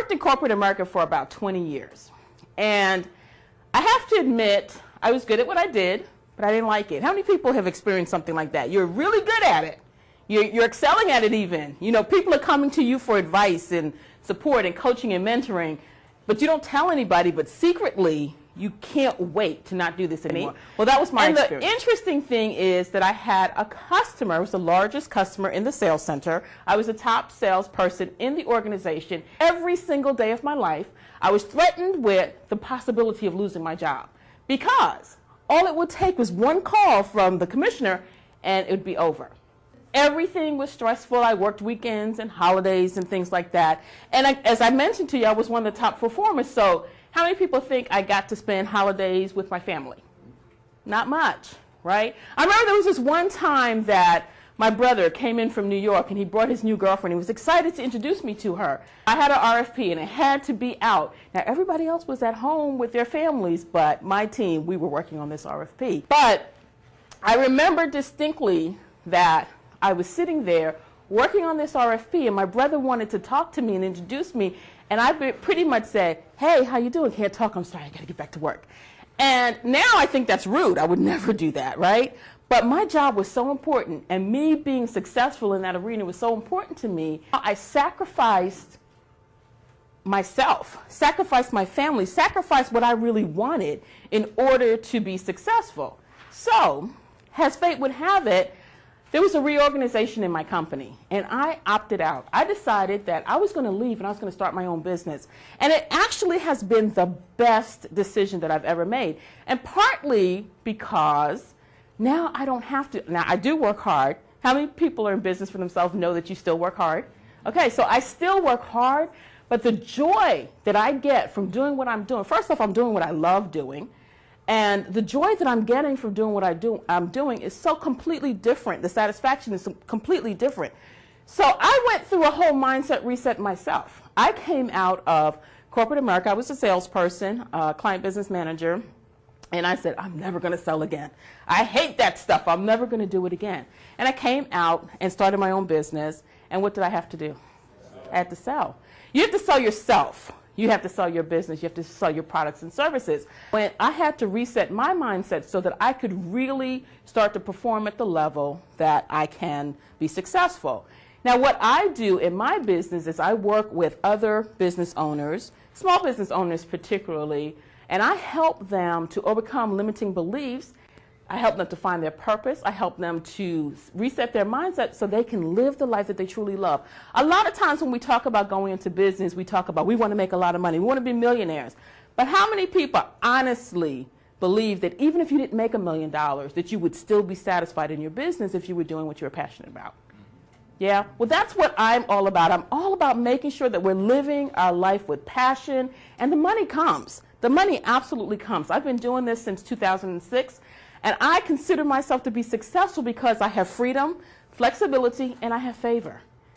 worked in corporate America for about 20 years. And I have to admit, I was good at what I did, but I didn't like it. How many people have experienced something like that? You're really good at it. You're excelling at it even. You know, people are coming to you for advice and support and coaching and mentoring, but you don't tell anybody, but secretly, you can't wait to not do this anymore. Well, that was my experience. And the interesting thing is that I had a customer, I was the largest customer in the sales center. I was the top salesperson in the organization. Every single day of my life, I was threatened with the possibility of losing my job because all it would take was one call from the commissioner and it would be over. Everything was stressful. I worked weekends and holidays and things like that. And as I mentioned to you, I was one of the top performers. So how many people think I got to spend holidays with my family? Not much, right? I remember there was this one time that my brother came in from New York and he brought his new girlfriend. He was excited to introduce me to her. I had an RFP and it had to be out. Now everybody else was at home with their families, but my team, we were working on this RFP. But I remember distinctly that I was sitting there working on this RFP and my brother wanted to talk to me and introduce me, and I pretty much said, "Hey, how you doing? Can't talk, I'm sorry, I gotta get back to work." And now I think that's rude. I would never do that, right? But my job was so important, and me being successful in that arena was so important to me. I sacrificed myself, sacrificed my family, sacrificed what I really wanted in order to be successful. So, as fate would have it, there was a reorganization in my company, and I opted out. I decided that I was going to leave and I was going to start my own business. And it actually has been the best decision that I've ever made. And partly because now I don't have to. Now, I do work hard. How many people are in business for themselves know that you still work hard? Okay, so I still work hard, but the joy that I get from doing what I'm doing, first off, I'm doing what I love doing. And the joy that I'm getting from doing what I'm doing is so completely different. The satisfaction is completely different. So I went through a whole mindset reset myself. I came out of corporate America. I was a salesperson, client business manager, and I said, I'm never going to sell again. I hate that stuff. I'm never going to do it again. And I came out and started my own business. And what did I have to do? I had to sell. You have to sell yourself. You have to sell your business. You have to sell your products and services. When I had to reset my mindset so that I could really start to perform at the level that I can be successful. Now, what I do in my business is I work with other business owners, small business owners particularly, and I help them to overcome limiting beliefs. I help them to find their purpose. I help them to reset their mindset so they can live the life that they truly love. A lot of times when we talk about going into business, we talk about we want to make a lot of money. We want to be millionaires. But how many people honestly believe that even if you didn't make $1 million, that you would still be satisfied in your business if you were doing what you were passionate about? Yeah? Well, that's what I'm all about. I'm all about making sure that we're living our life with passion, and the money comes. The money absolutely comes. I've been doing this since 2006. And I consider myself to be successful because I have freedom, flexibility, and I have favor.